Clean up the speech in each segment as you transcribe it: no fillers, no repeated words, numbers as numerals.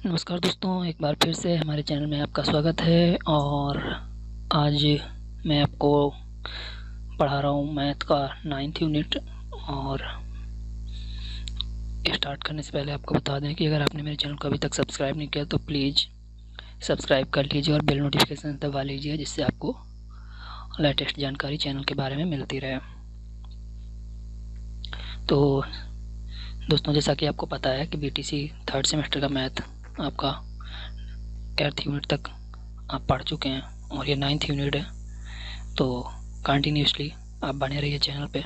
नमस्कार दोस्तों, एक बार फिर से हमारे चैनल में आपका स्वागत है। और आज मैं आपको पढ़ा रहा हूँ मैथ का 9th यूनिट। और स्टार्ट करने से पहले आपको बता दें कि अगर आपने मेरे चैनल को अभी तक सब्सक्राइब नहीं किया तो प्लीज़ सब्सक्राइब कर लीजिए और बेल नोटिफिकेशन दबा लीजिए, जिससे आपको लेटेस्ट जानकारी चैनल के बारे में मिलती रहे। तो दोस्तों, जैसा कि आपको पता है कि BTC 3rd सेमेस्टर का मैथ आपका 8th यूनिट तक आप पढ़ चुके हैं और ये 9th यूनिट है। तो कंटिन्यूसली आप बने रहिए चैनल पे,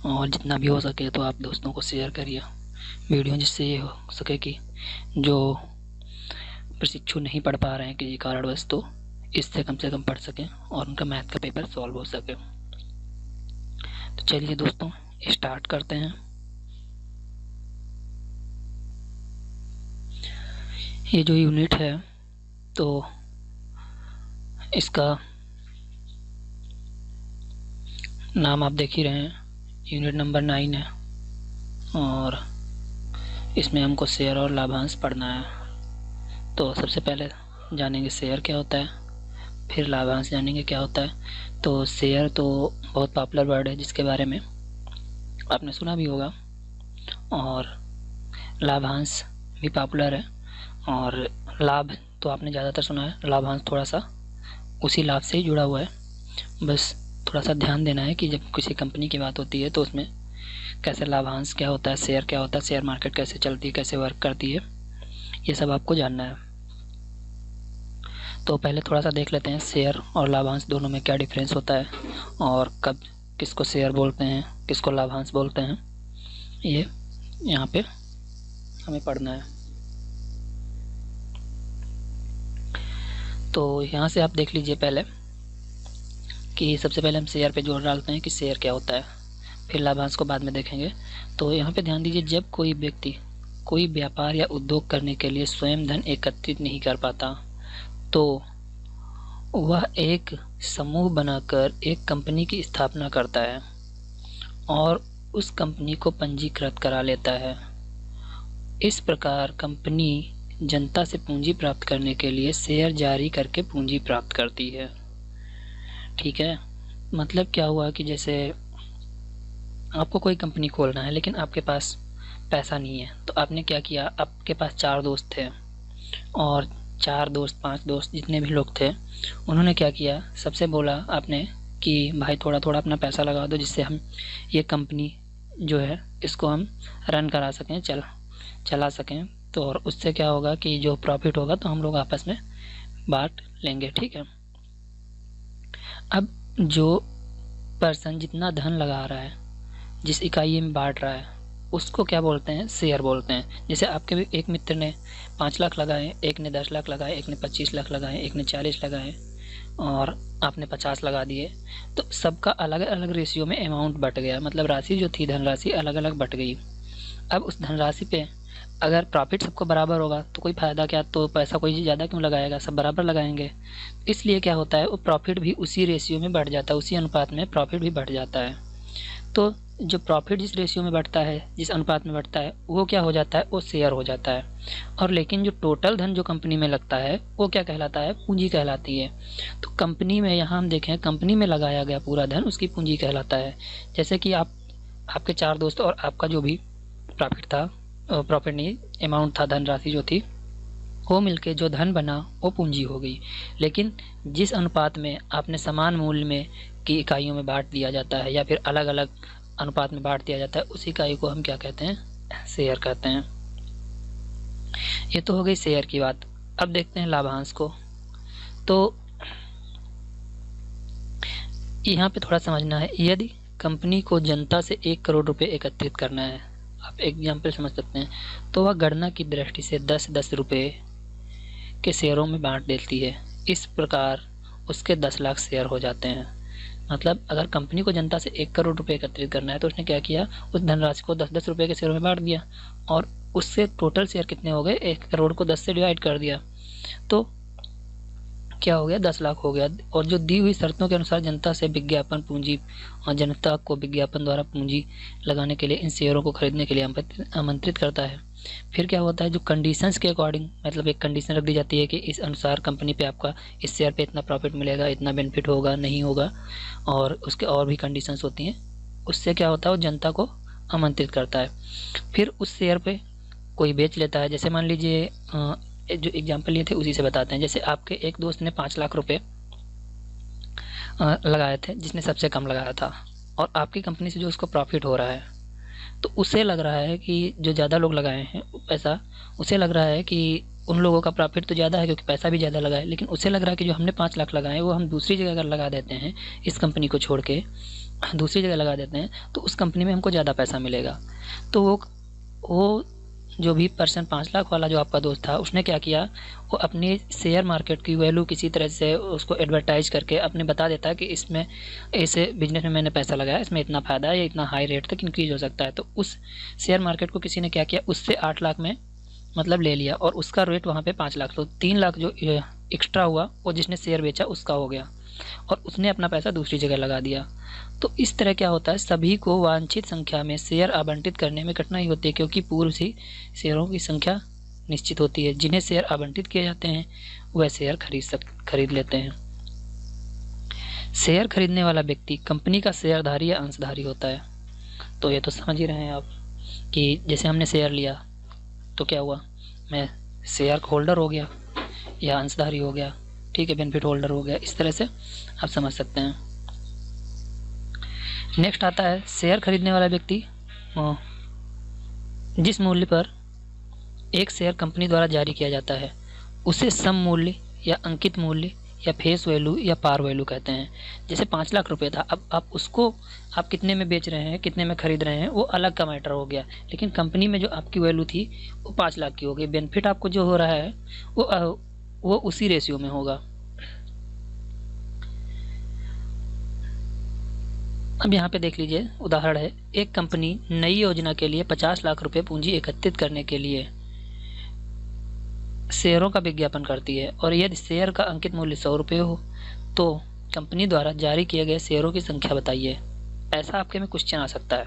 और जितना भी हो सके तो आप दोस्तों को शेयर करिए वीडियो, जिससे ये हो सके कि जो प्रशिक्षु नहीं पढ़ पा रहे हैं किसी कारणवश, तो इससे कम से कम पढ़ सकें और उनका मैथ का पेपर सॉल्व हो सके। तो चलिए दोस्तों, स्टार्ट करते हैं। ये जो यूनिट है तो इसका नाम आप देख ही रहे हैं, यूनिट नंबर 9 है। और इसमें हमको शेयर और लाभांश पढ़ना है। तो सबसे पहले जानेंगे शेयर क्या होता है, फिर लाभांश जानेंगे क्या होता है। तो शेयर तो बहुत पॉपुलर वर्ड है, जिसके बारे में आपने सुना भी होगा। और लाभांश भी पॉपुलर है, और लाभ तो आपने ज़्यादातर सुना है, लाभांश थोड़ा सा उसी लाभ से ही जुड़ा हुआ है। बस थोड़ा सा ध्यान देना है कि जब किसी कंपनी की बात होती है तो उसमें कैसे लाभांश क्या होता है, शेयर क्या होता है, शेयर मार्केट कैसे चलती है, कैसे वर्क करती है, ये सब आपको जानना है। तो पहले थोड़ा सा देख लेते हैं शेयर और लाभांश दोनों में क्या डिफरेंस होता है, और कब किसको शेयर बोलते हैं, किसको लाभांश बोलते हैं, ये यहाँ पे हमें पढ़ना है। तो यहाँ से आप देख लीजिए पहले कि सबसे पहले हम शेयर पे जोर डालते हैं कि शेयर क्या होता है, फिर लाभांश को बाद में देखेंगे। तो यहाँ पे ध्यान दीजिए, जब कोई व्यक्ति कोई व्यापार या उद्योग करने के लिए स्वयं धन एकत्रित नहीं कर पाता तो वह एक समूह बनाकर एक कंपनी की स्थापना करता है और उस कंपनी को पंजीकृत करा लेता है। इस प्रकार कंपनी जनता से पूंजी प्राप्त करने के लिए शेयर जारी करके पूंजी प्राप्त करती है। ठीक है, मतलब क्या हुआ कि जैसे आपको कोई कंपनी खोलना है लेकिन आपके पास पैसा नहीं है, तो आपने क्या किया, आपके पास 4 दोस्त थे और 4 दोस्त 5 दोस्त जितने भी लोग थे, उन्होंने क्या किया, सबसे बोला आपने कि भाई थोड़ा थोड़ा अपना पैसा लगा दो, जिससे हम ये कंपनी जो है इसको हम रन करा सकें, चला सकें। तो और उससे क्या होगा कि जो प्रॉफिट होगा तो हम लोग आपस में बांट लेंगे। ठीक है, अब जो पर्सन जितना धन लगा रहा है, जिस इकाई में बांट रहा है, उसको क्या बोलते हैं, शेयर बोलते हैं। जैसे आपके भी एक मित्र ने 5 लाख लगाए, एक ने 10 लाख लगाए, एक ने 25 लाख लगाए, एक ने 40 लगाए और आपने 50 लगा दिए, तो सबका अलग अलग रेशियो में अमाउंट बट गया, मतलब राशि जो थी, धनराशि अलग अलग बट गई। अब उस धनराशि पे अगर प्रॉफिट सबको बराबर होगा तो कोई फ़ायदा क्या, तो पैसा कोई ज़्यादा क्यों लगाएगा, सब बराबर लगाएंगे। इसलिए क्या होता है, वो प्रॉफिट भी उसी रेशियो में बढ़ जाता है, उसी अनुपात में प्रॉफिट भी बढ़ जाता है। तो जो प्रॉफिट जिस रेशियो में बढ़ता है, जिस अनुपात में बढ़ता है, वो क्या हो जाता है, वो शेयर हो जाता है। और लेकिन जो टोटल धन जो कंपनी में लगता है वो क्या कहलाता है, पूंजी कहलाती है। तो कंपनी में, यहाँ हम देखें, कंपनी में लगाया गया पूरा धन उसकी पूंजी कहलाता है। जैसे कि आपके 4 दोस्त और आपका जो भी प्रॉफिट था, प्रॉफिट नहीं, अमाउंट था, धनराशि जो थी, वो मिलके जो धन बना वो पूंजी हो गई। लेकिन जिस अनुपात में आपने समान मूल्य में की इकाइयों में बांट दिया जाता है या फिर अलग अलग अनुपात में बांट दिया जाता है, उस इकाई को हम क्या कहते हैं, शेयर कहते हैं। ये तो हो गई शेयर की बात। अब देखते हैं लाभांश को। तो यहाँ पे थोड़ा समझना है, यदि कंपनी को जनता से 1 करोड़ रुपए एकत्रित करना है, आप एग्जाम्पल समझ सकते हैं, तो वह गणना की दृष्टि से 10-10 रुपये के शेयरों में बांट देती है। इस प्रकार उसके 10 लाख शेयर हो जाते हैं। मतलब अगर कंपनी को जनता से 1 करोड़ रुपए एकत्रित करना है तो उसने क्या किया, उस धनराशि को 10-10 रुपये के शेयरों में बांट दिया और उससे टोटल शेयर कितने हो गए, 1 करोड़ को 10 से डिवाइड कर दिया, तो क्या हो गया, 10 लाख हो गया। और जो दी हुई शर्तों के अनुसार जनता से विज्ञापन पूंजी और जनता को विज्ञापन द्वारा पूंजी लगाने के लिए इन शेयरों को खरीदने के लिए आमंत्रित करता है। फिर क्या होता है, जो कंडीशंस के अकॉर्डिंग, मतलब एक कंडीशन रख दी जाती है कि इस अनुसार कंपनी पे आपका इस शेयर पे इतना प्रॉफिट मिलेगा, इतना बेनिफिट होगा, नहीं होगा, और उसके और भी कंडीशंस होती हैं। उससे क्या होता है, वो जनता को आमंत्रित करता है। फिर उस शेयर पे कोई बेच लेता है। जैसे मान लीजिए जो एग्जाम्पल लिए थे उसी से बताते हैं। जैसे आपके एक दोस्त ने 5 लाख रुपए लगाए थे, जिसने सबसे कम लगाया था, और आपकी कंपनी से जो उसको प्रॉफिट हो रहा है, तो उसे लग रहा है कि जो ज़्यादा लोग लगाए हैं पैसा, उसे लग रहा है कि उन लोगों का प्रॉफिट तो ज़्यादा है क्योंकि पैसा भी ज़्यादा लगा है, लेकिन उसे लग रहा है कि जो हमने 5 लाख लगाए वो हम दूसरी जगह अगर लगा देते हैं, इस कंपनी को छोड़ के दूसरी जगह लगा देते हैं, तो उस कंपनी में हमको ज़्यादा पैसा मिलेगा। तो वो जो भी पर्सन 5 लाख वाला जो आपका दोस्त था, उसने क्या किया, वो अपनी शेयर मार्केट की वैल्यू किसी तरह से उसको एडवर्टाइज करके अपने बता देता है कि इसमें, ऐसे बिजनेस में मैंने पैसा लगाया, इसमें इतना फ़ायदा है, या इतना हाई रेट तक इंक्रीज हो सकता है। तो उस शेयर मार्केट को किसी ने क्या किया, उससे 8 लाख में मतलब ले लिया, और उसका रेट वहाँ पे 5 लाख, तो 3 लाख जो एक्स्ट्रा हुआ वो जिसने शेयर बेचा उसका हो गया, और उसने अपना पैसा दूसरी जगह लगा दिया। तो इस तरह क्या होता है, सभी को वांछित संख्या में शेयर आवंटित करने में कठिनाई होती है, क्योंकि पूर्व से शेयरों की संख्या निश्चित होती है। जिन्हें शेयर आवंटित किए जाते हैं वह शेयर खरीद लेते हैं। शेयर खरीदने वाला व्यक्ति कंपनी का शेयरधारी या अंशधारी होता है। तो ये तो समझ ही रहे हैं आप कि जैसे हमने शेयर लिया तो क्या हुआ, मैं शेयर होल्डर हो गया या अंशधारी हो गया, ठीक है, बेनिफिट होल्डर हो गया। इस तरह से आप समझ सकते हैं। नेक्स्ट आता है शेयर खरीदने वाला व्यक्ति जिस मूल्य पर एक शेयर कंपनी द्वारा जारी किया जाता है उसे सम मूल्य या अंकित मूल्य या फेस वैल्यू या पार वैल्यू कहते हैं। जैसे 5 लाख रुपए था, अब आप उसको आप कितने में बेच रहे हैं, कितने में खरीद रहे हैं, वो अलग का मैटर हो गया, लेकिन कंपनी में जो आपकी वैल्यू थी वो 5 लाख की हो गई। बेनिफिट आपको जो हो रहा है वो उसी रेशियो में होगा। अब यहाँ पे देख लीजिए, उदाहरण है, एक कंपनी नई योजना के लिए 50 लाख रुपए पूंजी एकत्रित करने के लिए शेयरों का विज्ञापन करती है, और यदि शेयर का अंकित मूल्य 100 रुपये हो तो कंपनी द्वारा जारी किए गए शेयरों की संख्या बताइए। ऐसा आपके में क्वेश्चन आ सकता है।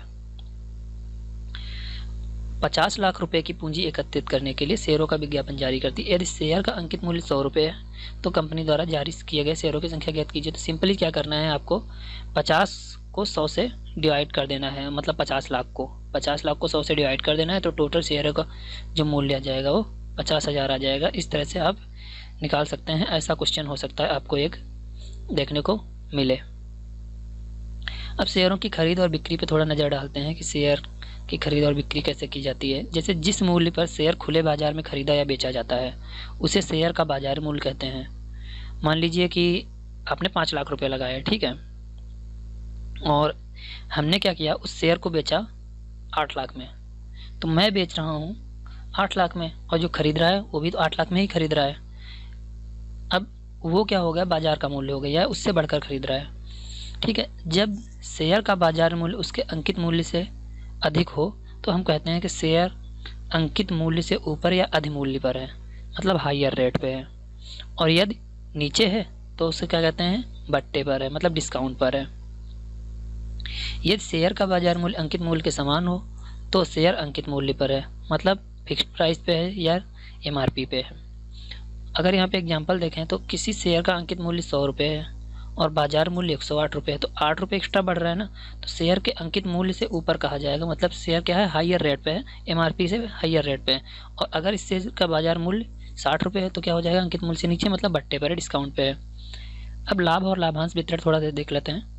50 लाख रुपए की पूंजी एकत्रित करने के लिए शेयरों का विज्ञापन जारी करती है। यदि शेयर का अंकित मूल्य 100 रुपये है तो कंपनी द्वारा जारी किए गए शेयरों की संख्या ज्ञात कीजिए। तो सिंपली क्या करना है, आपको 50 को 100 से डिवाइड कर देना है, मतलब 50 लाख को 100 से डिवाइड कर देना है, तो टोटल शेयर का जो मूल्य आ जाएगा वो 50,000 आ जाएगा। इस तरह से आप निकाल सकते हैं। ऐसा क्वेश्चन हो सकता है आपको एक देखने को मिले। अब शेयरों की खरीद और बिक्री पे थोड़ा नज़र डालते हैं कि शेयर की खरीद और बिक्री कैसे की जाती है। जैसे जिस मूल्य पर शेयर खुले बाजार में खरीदा या बेचा जाता है उसे शेयर का बाजार मूल्य कहते हैं। मान लीजिए कि आपने 5 लाख रुपए लगाए, ठीक है, और हमने क्या किया, उस शेयर को बेचा 8 लाख में। तो मैं बेच रहा हूँ 8 लाख में, और जो खरीद रहा है वो भी तो 8 लाख में ही खरीद रहा है। अब वो क्या हो गया, बाजार का मूल्य हो गया, या उससे बढ़कर खरीद रहा है, ठीक है। जब शेयर का बाजार मूल्य उसके अंकित मूल्य से अधिक हो तो हम कहते हैं कि शेयर अंकित मूल्य से ऊपर या अधिमूल्य पर है, मतलब हायर रेट पे है। और यदि नीचे है तो उसे क्या कहते हैं, बट्टे पर है, मतलब डिस्काउंट पर है। यदि शेयर का बाजार मूल्य अंकित मूल्य के समान हो तो शेयर अंकित मूल्य पर है, मतलब फिक्स्ड प्राइस पे है या MRP पे है। अगर यहाँ पे एग्जांपल देखें तो किसी शेयर का अंकित मूल्य 100 रुपये है और बाजार मूल्य 108 रुपये है, तो 8 रुपये एक्स्ट्रा बढ़ रहा है ना, तो शेयर के अंकित मूल्य से ऊपर कहा जाएगा, मतलब शेयर क्या है, हायर रेट पे है, MRP से हायर रेट पे है। और अगर इस शेयर का बाजार मूल्य 60 रुपये है तो क्या हो जाएगा, अंकित मूल्य से नीचे, मतलब बट्टे पर है, डिस्काउंट पे है। अब लाभ और लाभांश वितरण थोड़ा देख लेते हैं।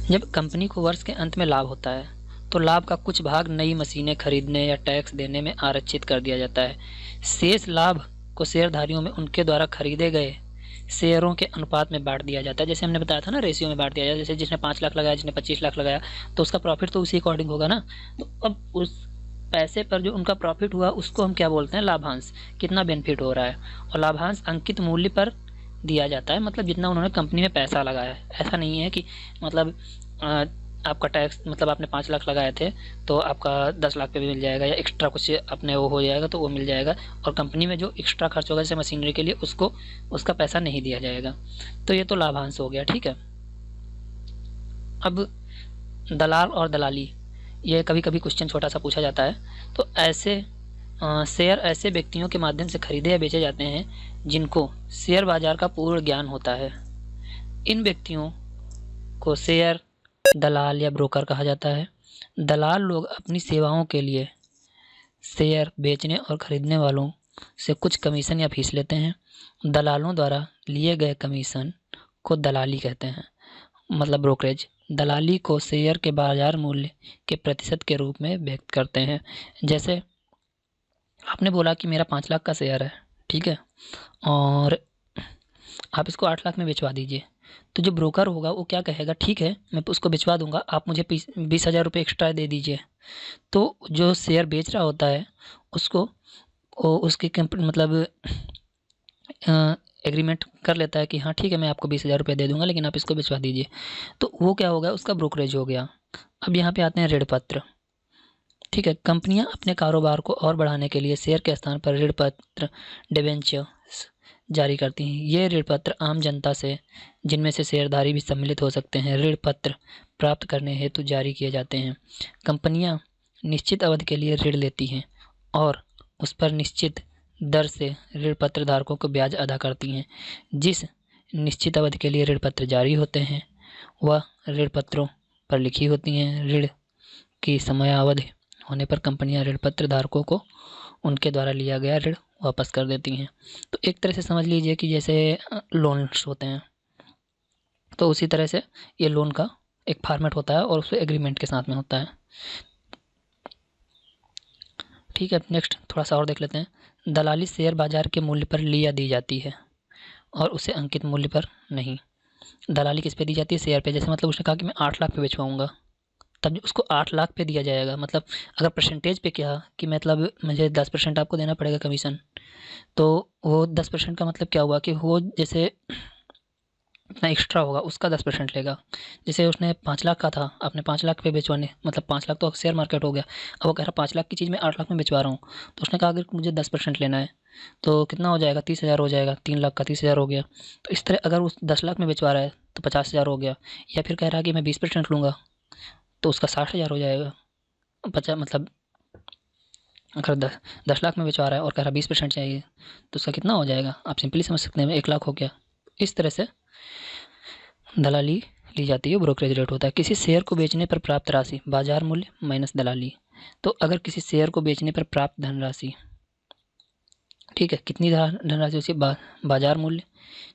जब कंपनी को वर्ष के अंत में लाभ होता है तो लाभ का कुछ भाग नई मशीनें खरीदने या टैक्स देने में आरक्षित कर दिया जाता है। शेष लाभ को शेयरधारियों में उनके द्वारा खरीदे गए शेयरों के अनुपात में बांट दिया जाता है। जैसे हमने बताया था ना, रेशियो में बांट दिया जाता है। जैसे जिसने 5 लाख लगाया, जिसने 25 लाख लगाया, तो उसका प्रॉफिट तो उसी अकॉर्डिंग होगा ना। तो अब उस पैसे पर जो उनका प्रॉफिट हुआ उसको हम क्या बोलते हैं, लाभांश। कितना बेनिफिट हो रहा है, और लाभांश अंकित मूल्य पर दिया जाता है, मतलब जितना उन्होंने कंपनी में पैसा लगाया है। ऐसा नहीं है कि मतलब आपका टैक्स, मतलब आपने 5 लाख लगाए थे तो आपका 10 लाख पे भी मिल जाएगा, या एक्स्ट्रा कुछ अपने वो हो जाएगा तो वो मिल जाएगा, और कंपनी में जो एक्स्ट्रा खर्च होगा जैसे मशीनरी के लिए उसको उसका पैसा नहीं दिया जाएगा। तो ये तो लाभांश हो गया, ठीक है। अब दलाल और दलाली, ये कभी कभी क्वेश्चन छोटा सा पूछा जाता है। तो ऐसे शेयर ऐसे व्यक्तियों के माध्यम से खरीदे या बेचे जाते हैं जिनको शेयर बाजार का पूर्ण ज्ञान होता है। इन व्यक्तियों को शेयर दलाल या ब्रोकर कहा जाता है। दलाल लोग अपनी सेवाओं के लिए शेयर बेचने और खरीदने वालों से कुछ कमीशन या फीस लेते हैं। दलालों द्वारा लिए गए कमीशन को दलाली कहते हैं, मतलब ब्रोकरेज। दलाली को शेयर के बाजार मूल्य के प्रतिशत के रूप में व्यक्त करते हैं। जैसे आपने बोला कि मेरा 5 लाख का शेयर है, ठीक है, और आप इसको 8 लाख में बेचवा दीजिए, तो जो ब्रोकर होगा वो क्या कहेगा, ठीक है मैं उसको बेचवा दूंगा, आप मुझे 20,000 रुपये एक्स्ट्रा दे दीजिए। तो जो शेयर बेच रहा होता है उसको उसकी मतलब एग्रीमेंट कर लेता है कि हाँ ठीक है मैं आपको 20,000 रुपये दे दूंगा, लेकिन आप इसको भिजवा दीजिए। तो वो क्या होगा, उसका ब्रोकरेज हो गया। अब यहाँ पे आते हैं ऋण पत्र। ठीक है, कंपनियां अपने कारोबार को और बढ़ाने के लिए शेयर के स्थान पर ऋण पत्र डिबेंचर्स जारी करती हैं। ये ऋण पत्र आम जनता से, जिनमें से शेयरधारी भी सम्मिलित हो सकते हैं, ऋण पत्र प्राप्त करने हेतु जारी किए जाते हैं। कंपनियां निश्चित अवधि के लिए ऋण लेती हैं और उस पर निश्चित दर से ऋण पत्र धारकों को ब्याज अदा करती हैं। जिस निश्चित अवधि के लिए ऋण पत्र जारी होते हैं वह ऋण पत्रों पर लिखी होती हैं। ऋण की समयावधि होने पर कंपनियां ऋण पत्र धारकों को उनके द्वारा लिया गया ऋण वापस कर देती हैं। तो एक तरह से समझ लीजिए कि जैसे लोन्स होते हैं, तो उसी तरह से ये लोन का एक फॉर्मेट होता है और उसमें एग्रीमेंट के साथ में होता है। ठीक है, नेक्स्ट थोड़ा सा और देख लेते हैं। दलाली शेयर बाजार के मूल्य पर ली या दी जाती है और उसे अंकित मूल्य पर नहीं। दलाली किस पे दी जाती है, शेयर पे। जैसे मतलब उसने कहा कि मैं 8 लाख पे बेचवाऊंगा, तब उसको 8 लाख पे दिया जाएगा। मतलब अगर परसेंटेज पे क्या कि मतलब मुझे 10% आपको देना पड़ेगा कमीशन, तो वो 10% का मतलब क्या हुआ कि वो जैसे इतना एक्स्ट्रा होगा उसका 10% लेगा। जैसे उसने 5 लाख का था, आपने 5 लाख पे बेचवाने, मतलब 5 लाख तो शेयर मार्केट हो गया। अब वो कह रहा 5 लाख की चीज़ मैं 8 लाख में बेचवा रहा हूँ, तो उसने कहा अगर मुझे 10% लेना है तो कितना हो जाएगा, 30,000 हो जाएगा। 3 लाख का 30,000 हो गया। तो इस तरह अगर उस 10 लाख में बेचवा रहा है तो 50,000 हो गया। या फिर कह रहा है कि मैं 20% लूँगा तो उसका 60,000 हो जाएगा। 50 मतलब अगर 10 लाख में बेचवा रहा है और कह रहा 20% चाहिए तो उसका कितना हो जाएगा, आप सिंपली समझ सकते हैं, 1 लाख हो गया। इस तरह से दलाली ली जाती है, ब्रोकरेज रेट होता है। किसी शेयर को बेचने पर प्राप्त राशि बाजार मूल्य माइनस दलाली। तो अगर किसी शेयर को बेचने पर प्राप्त धनराशि, ठीक है, कितनी धनराशि, उसी बाजार मूल्य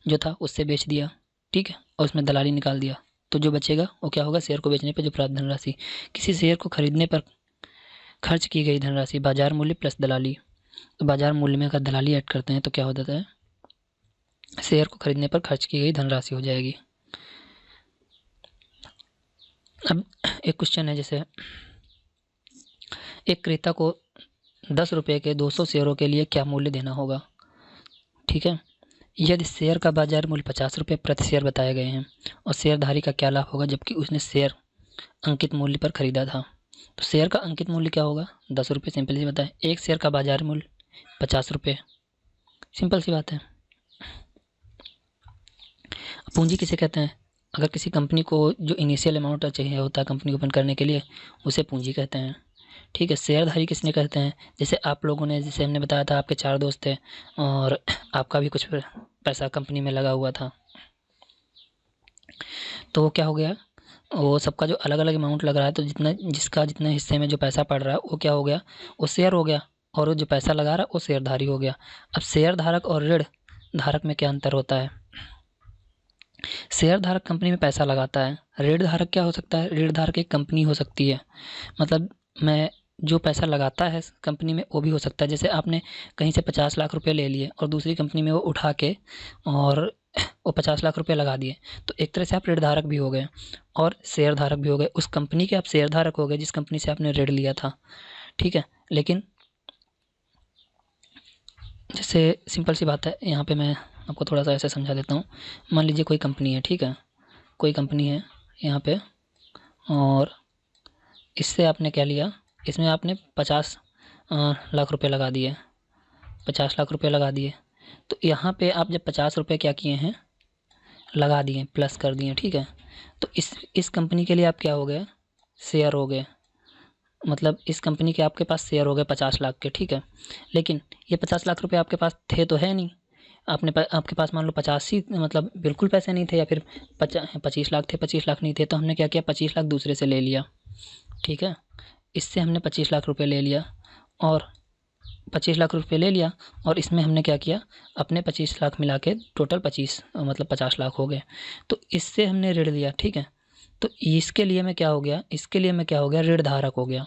जो था उससे बेच दिया, ठीक है, और उसमें दलाली निकाल दिया, तो जो बचेगा वो क्या होगा, शेयर को बेचने पर जो प्राप्त धनराशि। किसी शेयर को खरीदने पर खर्च की गई धनराशि बाजार मूल्य प्लस दलाली। तो बाजार मूल्य में अगर दलाली ऐड करते हैं तो क्या हो जाता है, शेयर को खरीदने पर खर्च की गई धनराशि हो जाएगी। अब एक क्वेश्चन है, जैसे एक क्रेता को 10 रुपये के 200 शेयरों के लिए क्या मूल्य देना होगा। ठीक है, यदि शेयर का बाजार मूल्य 50 रुपये प्रति शेयर बताए गए हैं और शेयरधारी का क्या लाभ होगा जबकि उसने शेयर अंकित मूल्य पर खरीदा था। तो शेयर का अंकित मूल्य क्या होगा, 10 रुपये। सिंपल सी बताए, एक शेयर का बाजार मूल्य 50 रुपये, सिंपल सी बात है। पूंजी किसे कहते हैं, अगर किसी कंपनी को जो इनिशियल अमाउंट चाहिए होता है कंपनी ओपन करने के लिए, उसे पूंजी कहते हैं। ठीक है, शेयरधारी किसने कहते हैं, जैसे आप लोगों ने, जैसे हमने बताया था आपके 4 दोस्त थे और आपका भी कुछ पैसा कंपनी में लगा हुआ था, तो वो क्या हो गया, वो सबका जो अलग अलग अमाउंट लग रहा है, तो जिसका जितने हिस्से में जो पैसा पड़ रहा है वो क्या हो गया, वो शेयर हो गया, और वो जो पैसा लगा रहा है वो शेयरधारी हो गया। अब शेयर धारक और ऋण धारक में क्या अंतर होता है, शेयर धारक कंपनी में पैसा लगाता है, ऋण धारक क्या हो सकता है, ऋण धारक एक कंपनी हो सकती है। मतलब मैं जो पैसा लगाता है कंपनी में वो भी हो सकता है। जैसे आपने कहीं से 50 लाख रुपए ले लिए और दूसरी कंपनी में वो उठा के और वो 50 लाख रुपए लगा दिए, तो एक तरह से आप ऋण धारक भी हो गए और शेयर धारक भी हो गए। उस कंपनी के आप शेयर धारक हो गए जिस कंपनी से आपने ऋण लिया था। ठीक है, लेकिन जैसे सिंपल सी बात है, यहाँ पे मैं आपको थोड़ा सा ऐसे समझा देता हूँ। मान लीजिए कोई कंपनी है, ठीक है, कोई कंपनी है यहाँ पे, और इससे आपने क्या लिया, इसमें आपने 50 लाख रुपए लगा दिए, 50 लाख रुपए लगा दिए। तो यहाँ पे आप जब 50 रुपये क्या किए हैं, लगा दिए, प्लस कर दिए, ठीक है, तो इस कंपनी के लिए आप क्या हो गए, शेयर हो गए। मतलब इस कंपनी के आपके पास शेयर हो गए 50 लाख के, ठीक है, लेकिन ये 50 लाख रुपए आपके पास थे तो है नहीं, आपके पास मान लो 50 ही मतलब बिल्कुल पैसे नहीं थे, या फिर 25 लाख थे, 25 लाख नहीं थे, तो हमने क्या किया 25 लाख दूसरे से ले लिया, ठीक है, इससे हमने 25 लाख रुपए ले लिया, और 25 लाख रुपए ले लिया, और इसमें हमने क्या किया अपने 25 लाख मिला के टोटल 25 मतलब 50 लाख हो गए, तो इससे हमने ऋण लिया, ठीक है, तो इसके लिए मैं क्या हो गया ऋण धारक हो गया,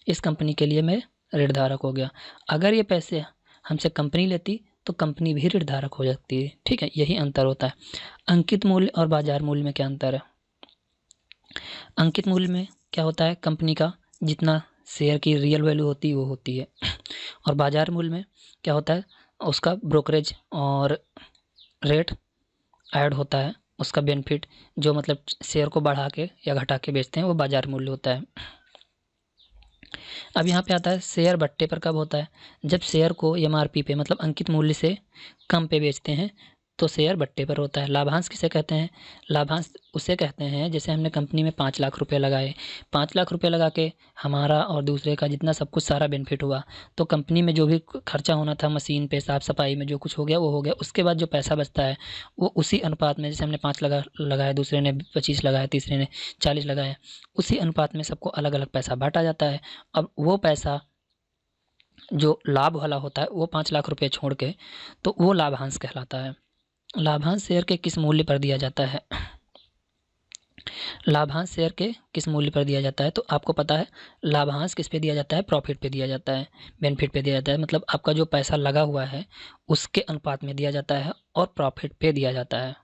इस कंपनी के लिए मैं ऋण धारक हो गया। अगर ये पैसे हमसे कंपनी लेती तो कंपनी भी ऋण धारक हो जाती है, ठीक है, यही अंतर होता है। अंकित मूल्य और बाजार मूल्य में क्या अंतर है? अंकित मूल्य में क्या होता है, कंपनी का जितना शेयर की रियल वैल्यू होती है वो होती है, और बाजार मूल्य में क्या होता है, उसका ब्रोकरेज और रेट ऐड होता है, उसका बेनिफिट जो मतलब शेयर को बढ़ा के या घटा के बेचते हैं वो बाजार मूल्य होता है। अब यहाँ पे आता है शेयर बट्टे पर कब होता है, जब शेयर को एमआरपी पे मतलब अंकित मूल्य से कम पे बेचते हैं तो शेयर बट्टे पर होता है। लाभांश किसे कहते हैं? लाभांश उसे कहते हैं जैसे हमने कंपनी में 5 लाख रुपए लगाए, 5 लाख रुपए लगा के हमारा और दूसरे का जितना सब कुछ सारा बेनिफिट हुआ, तो कंपनी में जो भी खर्चा होना था मशीन पे, साफ सफाई में जो कुछ हो गया वो हो गया, उसके बाद जो पैसा बचता है वो उसी अनुपात में, जैसे हमने 5 लगाया, दूसरे ने 25 लगाया, तीसरे ने 40 लगाया, उसी अनुपात में सबको अलग अलग पैसा बांटा जाता है। अब वो पैसा जो लाभ वाला होता है वो 5 लाख रुपए छोड़ के, तो वो लाभांश कहलाता है। लाभांश शेयर के किस मूल्य पर दिया जाता है? लाभांश शेयर के किस मूल्य पर दिया जाता है? तो आपको पता है लाभांश किस पे दिया जाता है? प्रॉफिट पे दिया जाता है, बेनिफिट पे दिया जाता है, मतलब आपका जो पैसा लगा हुआ है उसके अनुपात में दिया जाता है और प्रॉफिट पे दिया जाता है।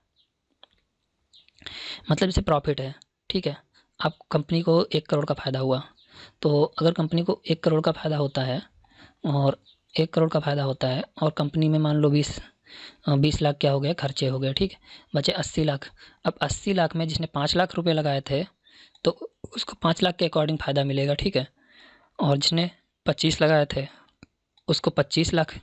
मतलब जैसे प्रॉफिट है, ठीक है, आप कंपनी को 1 करोड़ का फायदा हुआ, तो अगर कंपनी को 1 करोड़ का फायदा होता है और 1 करोड़ का फायदा होता है और कंपनी में मान लो 20 लाख क्या हो गए, खर्चे हो गए, ठीक है, बचे 80 लाख। अब 80 लाख में जिसने 5 लाख रुपए लगाए थे तो उसको 5 लाख के अकॉर्डिंग फ़ायदा मिलेगा, ठीक है, और जिसने 25 लगाए थे उसको 25 लाख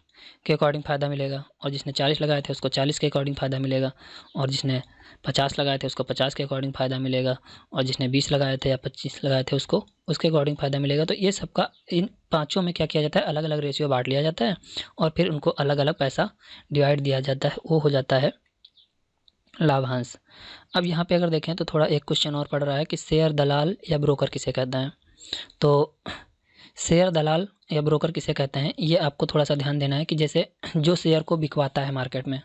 के अकॉर्डिंग फ़ायदा मिलेगा, और जिसने 40 लगाए थे उसको 40 के अकॉर्डिंग फ़ायदा मिलेगा, और जिसने 50 लगाए थे उसको 50 के अकॉर्डिंग फ़ायदा मिलेगा, और जिसने 20 लगाए थे या 25 लगाए थे उसको उसके अकॉर्डिंग फ़ायदा मिलेगा। तो ये सबका इन पाँचों में क्या किया जाता है, अलग अलग रेशियो बांट लिया जाता है और फिर उनको अलग अलग पैसा डिवाइड दिया जाता है, वो हो जाता है लाभांश। अब यहाँ पे अगर देखें तो थोड़ा एक क्वेश्चन और पड़ रहा है कि शेयर दलाल या ब्रोकर किसे कहते हैं। तो शेयर दलाल या ब्रोकर किसे कहते हैं, ये आपको थोड़ा सा ध्यान देना है कि जैसे जो शेयर को बिकवाता है मार्केट में,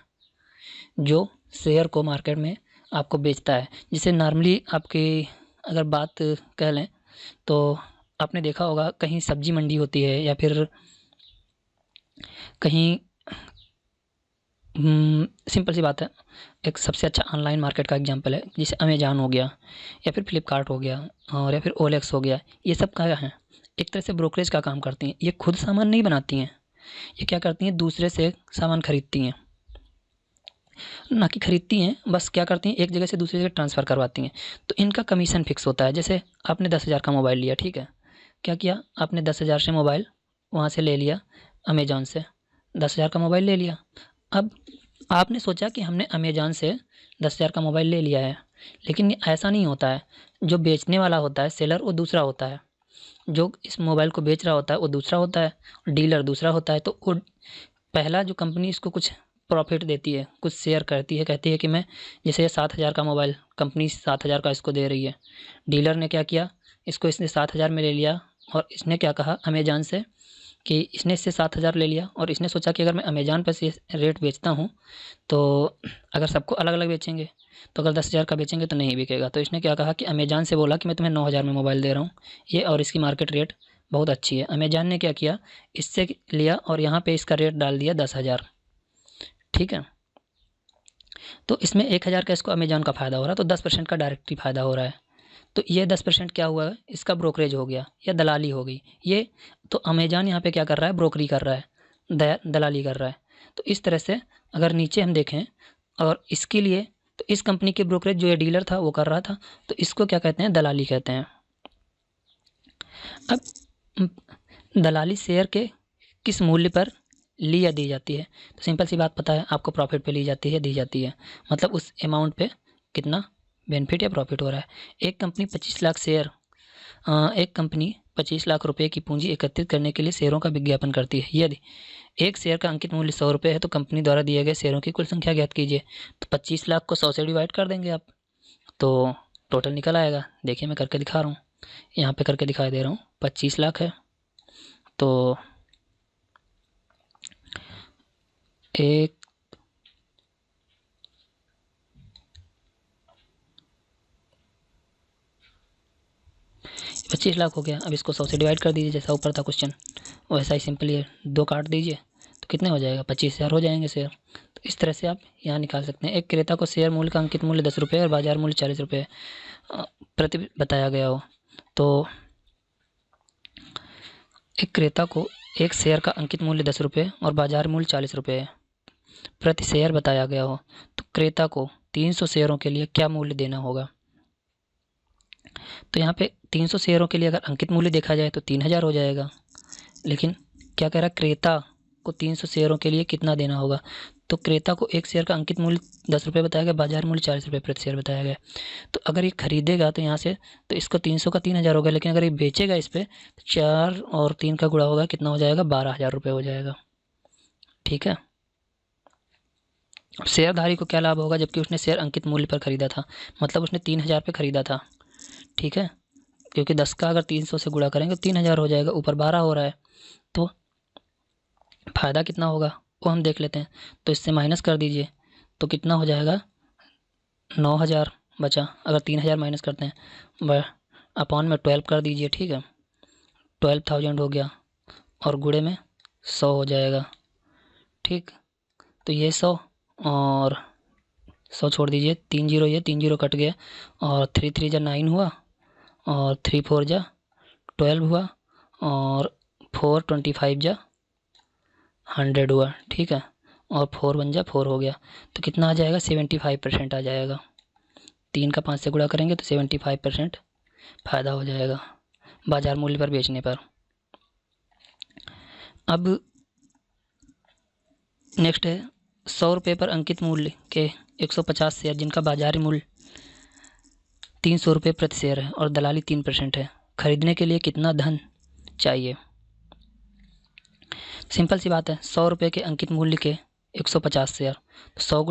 जो शेयर को मार्केट में आपको बेचता है, जिसे नॉर्मली आपकी अगर बात कह लें तो आपने देखा होगा कहीं सब्जी मंडी होती है या फिर कहीं सिंपल सी बात है, एक सबसे अच्छा ऑनलाइन मार्केट का एग्जांपल है जैसे अमेज़न हो गया या फिर फ्लिपकार्ट हो गया और या फिर ओएलएक्स हो गया, ये सब क्या है, एक तरह से ब्रोकरेज का काम करती हैं। ये खुद सामान नहीं बनाती हैं, ये क्या करती हैं, दूसरे से सामान खरीदती हैं, ना कि खरीदती हैं, बस क्या करती हैं एक जगह से दूसरी जगह ट्रांसफ़र करवाती हैं। तो इनका कमीशन फिक्स होता है। जैसे आपने 10,000 का मोबाइल लिया, ठीक है, क्या किया आपने 10,000 से मोबाइल वहाँ से ले लिया, अमेज़न से 10,000 का मोबाइल ले लिया। अब आपने सोचा कि हमने अमेज़न से 10,000 का मोबाइल ले लिया है, लेकिन ये ऐसा नहीं होता है। जो बेचने वाला होता है सेलर वो दूसरा होता है, जो इस मोबाइल को बेच रहा होता है वो दूसरा होता है, डीलर दूसरा होता है। तो वो पहला जो कंपनी इसको कुछ प्रॉफिट देती है, कुछ शेयर करती है, कहती है कि मैं जैसे 7,000 का मोबाइल कंपनी 7,000 का इसको दे रही है, डीलर ने क्या किया, इसको इसने 7,000 में ले लिया और इसने क्या कहा अमेज़न से कि इसने इससे 7,000 ले लिया और इसने सोचा कि अगर मैं अमेज़न पर से रेट बेचता हूँ तो अगर सबको अलग अलग बेचेंगे तो अगर 10,000 का बेचेंगे तो नहीं बिकेगा। तो इसने क्या कहा कि अमेज़न से बोला कि मैं तुम्हें 9,000 में मोबाइल दे रहा हूँ ये, और इसकी मार्केट रेट बहुत अच्छी है। अमेज़न ने क्या किया, इससे लिया और यहाँ पे इसका रेट डाल दिया 10,000, ठीक है। तो इसमें 1,000 का इसको अमेज़न का फ़ायदा हो रहा है, तो 10% का डायरेक्टली फ़ायदा हो रहा है। तो ये 10% क्या हुआ है, इसका ब्रोकरेज हो गया या दलाली हो गई। ये तो अमेज़न यहाँ पे क्या कर रहा है, ब्रोकरी कर रहा है, दलाली कर रहा है। तो इस तरह से अगर नीचे हम देखें और इसके लिए, तो इस कंपनी के ब्रोकरेज जो ये डीलर था वो कर रहा था, तो इसको क्या कहते हैं, दलाली कहते हैं। अब दलाली शेयर के किस मूल्य पर ली या दी जाती है? तो सिंपल सी बात पता है आपको, प्रॉफिट पे ली जाती है, दी जाती है, मतलब उस अमाउंट पे कितना बेनिफिट या प्रॉफिट हो रहा है। एक कंपनी 25 लाख शेयर एक कंपनी 25 लाख रुपए की पूंजी एकत्रित करने के लिए शेयरों का विज्ञापन करती है। यदि एक शेयर का अंकित मूल्य 100 रुपये है तो कंपनी द्वारा दिए गए शेयरों की कुल संख्या ज्ञात कीजिए। तो 25 लाख को 100 से डिवाइड कर देंगे आप, तो टोटल निकल आएगा। देखिए मैं करके दिखा रहा हूँ, यहाँ पे करके दिखाई दे रहा हूँ। 25 लाख है तो एक 25 लाख हो गया। अब इसको 100 से डिवाइड कर दीजिए, जैसा ऊपर था क्वेश्चन वैसा ही सिंपल है, 2 काट दीजिए तो कितने हो जाएगा, 25,000 हो जाएंगे शेयर। तो इस तरह से आप यहाँ निकाल सकते हैं। एक क्रेता को शेयर मूल्य का अंकित मूल्य 10 रुपये और बाजार मूल्य 40 रुपये प्रति बताया गया हो, तो एक क्रेता को एक शेयर का अंकित मूल्य 10 रुपये और बाजार मूल्य 40 रुपये प्रति शेयर बताया गया हो, तो क्रेता को 300 शेयरों के लिए क्या मूल्य देना होगा। तो यहाँ पे 300 शेयरों के लिए अगर अंकित मूल्य देखा जाए तो 3000 हो जाएगा, लेकिन क्या कह रहा है, क्रेता को 300 शेयरों के लिए कितना देना होगा। तो क्रेता को एक शेयर का अंकित मूल्य 10 रुपये बताया गया, बाजार मूल्य 40 रुपये प्रति शेयर बताया गया। तो अगर ये खरीदेगा तो यहाँ से तो इसको 300 का 3000 होगा, लेकिन अगर ये बेचेगा इस पर 4 और 3 का गुणा होगा, कितना हो जाएगा, 12,000 रुपये हो जाएगा। ठीक है। अब शेयरधारी को क्या लाभ होगा, जबकि उसने शेयर अंकित मूल्य पर खरीदा था, मतलब उसने 3000 पे खरीदा था। ठीक है, क्योंकि 10 का अगर 300 से गुणा करेंगे तो 3000 हो जाएगा, ऊपर 12 हो रहा है, तो फ़ायदा कितना होगा वो हम देख लेते हैं। तो इससे माइनस कर दीजिए तो कितना हो जाएगा, 9000 बचा। अगर 3000 माइनस करते हैं अपॉन में 12 कर दीजिए। ठीक है, 12,000 हो गया और गुणे में 100 हो जाएगा। ठीक, तो ये 100 और 100 छोड़ दीजिए, 3 जीरो, ये 3 जीरो कट गया और 3 3 जा 9 हुआ और 3 4 जा 12 हुआ और 4 25 जा 100 हुआ। ठीक है, और 4 1 जा 4 हो गया, तो कितना आ जाएगा, 75% आ जाएगा। 3 का 5 से गुणा करेंगे तो 75% फ़ायदा हो जाएगा बाजार मूल्य पर बेचने पर। अब नेक्स्ट है 100 रुपये पर अंकित मूल्य के 150 शेयर जिनका बाजार मूल्य 300 रुपये प्रति शेयर है और दलाली 3% है, खरीदने के लिए कितना धन चाहिए। सिंपल सी बात है, 100 रुपये के अंकित मूल्य के 150 शेयर, तो 100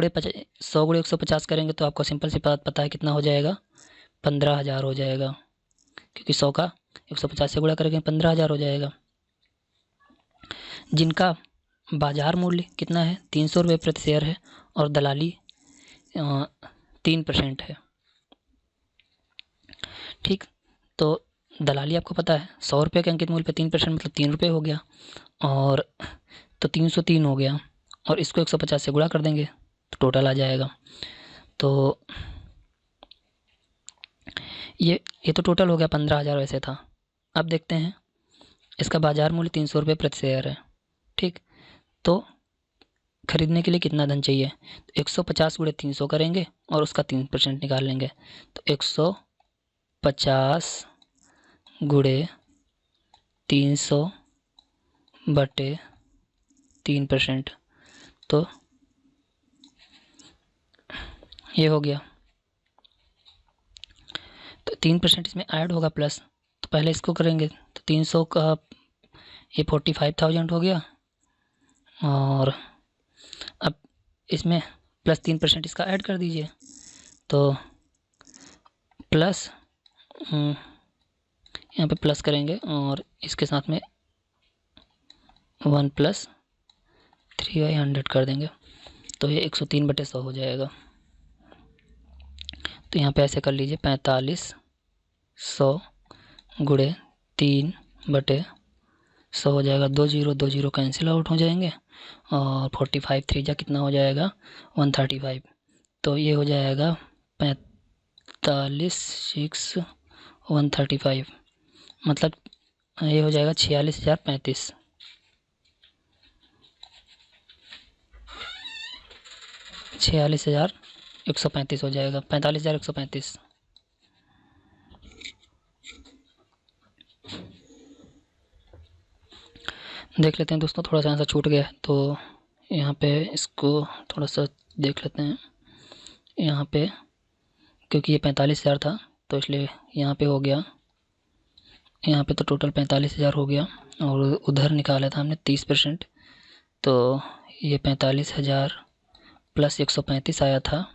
गुणे 150 करेंगे तो आपको सिंपल सी बात पता है कितना हो जाएगा, 15,000 हो जाएगा, क्योंकि 100 का 150 से गुणा करेंगे 15,000 हो जाएगा। जिनका बाजार मूल्य कितना है, 300 रुपये प्रति शेयर है और दलाली 3% है। ठीक, तो दलाली आपको पता है 100 रुपये के अंकित मूल्य पे 3% मतलब 3 रुपये हो गया, और तो 303 हो गया, और इसको 150 से गुणा कर देंगे तो टोटल आ जाएगा। तो ये तो टोटल हो गया 15,000 वैसे था। अब देखते हैं इसका बाजार मूल्य 300 रुपये प्रति शेयर है। ठीक, तो खरीदने के लिए कितना धन चाहिए, तो 150 गुणे 300 करेंगे और उसका 3% निकाल लेंगे, तो 150 गुणे 300 बटे 3%, तो ये हो गया। तो 3% इसमें ऐड होगा प्लस, तो पहले इसको करेंगे तो 300 का ये 45,000 हो गया, और अब इसमें प्लस 3% इसका ऐड कर दीजिए, तो प्लस यहाँ पे प्लस करेंगे और इसके साथ में 1 + 3/100 कर देंगे, तो ये 103/100 हो जाएगा। तो यहाँ पे ऐसे कर लीजिए, 4500 गुणे 3/100 हो जाएगा। 2 0 कैंसिल आउट हो जाएंगे और 45 3 जा कितना हो जाएगा, 135, तो ये हो जाएगा 45 6 135, मतलब ये हो जाएगा 46,035। 46,135 हो जाएगा, 45,135। देख लेते हैं दोस्तों, थोड़ा सा आंसर छूट गया है तो यहाँ पे इसको थोड़ा सा देख लेते हैं। यहाँ पे क्योंकि ये 45,000 था तो इसलिए यहाँ पे हो गया यहाँ पे तो टोटल 45,000 हो गया और उधर निकाला था हमने 30%, तो ये 45,000 प्लस 135 आया था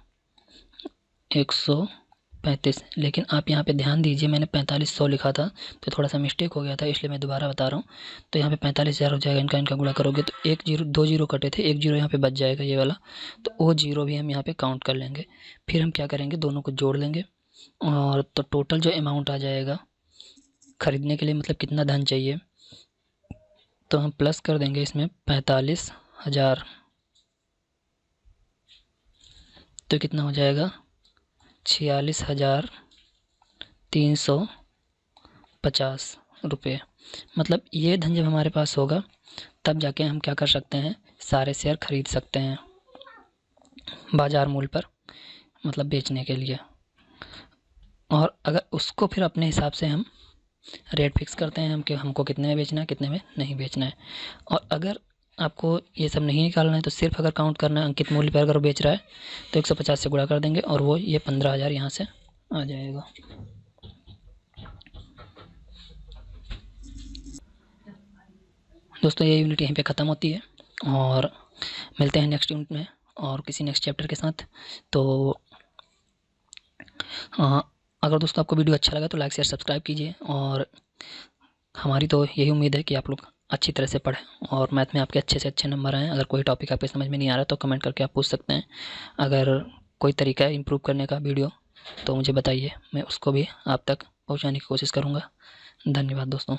135। लेकिन आप यहाँ पे ध्यान दीजिए, मैंने 4500 लिखा था तो थोड़ा सा मिस्टेक हो गया था, इसलिए मैं दोबारा बता रहा हूँ। तो यहाँ पे 45,000 हो जाएगा, इनका गुणा करोगे तो 1 जीरो 2 जीरो कटे थे, 1 जीरो यहाँ पे बच जाएगा ये वाला, तो वो जीरो भी हम यहाँ पे काउंट कर लेंगे। फिर हम क्या करेंगे, दोनों को जोड़ लेंगे और तो टोटल जो अमाउंट आ जाएगा खरीदने के लिए, मतलब कितना धन चाहिए, तो हम प्लस कर देंगे इसमें 45,000, तो कितना हो जाएगा 46,350 रुपये। मतलब ये धन जब हमारे पास होगा तब जाके हम क्या कर सकते हैं, सारे शेयर खरीद सकते हैं बाज़ार मूल्य पर, मतलब बेचने के लिए। और अगर उसको फिर अपने हिसाब से हम रेट फिक्स करते हैं हम कि हमको कितने में बेचना है, कितने में नहीं बेचना है। और अगर आपको ये सब नहीं निकालना है तो सिर्फ अगर काउंट करना है अंकित मूल्य पर, अगर वो बेच रहा है तो 150 से गुणा कर देंगे और वो ये 15,000 यहाँ से आ जाएगा। दोस्तों ये यूनिट यहीं पे ख़त्म होती है और मिलते हैं नेक्स्ट यूनिट में और किसी नेक्स्ट चैप्टर के साथ। तो अगर दोस्तों आपको वीडियो अच्छा लगा तो लाइक शेयर सब्सक्राइब कीजिए, और हमारी तो यही उम्मीद है कि आप लोग अच्छी तरह से पढ़ें और मैथ में आपके अच्छे से अच्छे नंबर आएँ। अगर कोई टॉपिक आपके समझ में नहीं आ रहा तो कमेंट करके आप पूछ सकते हैं। अगर कोई तरीका है इम्प्रूव करने का वीडियो तो मुझे बताइए, मैं उसको भी आप तक पहुंचाने की कोशिश करूंगा। धन्यवाद दोस्तों।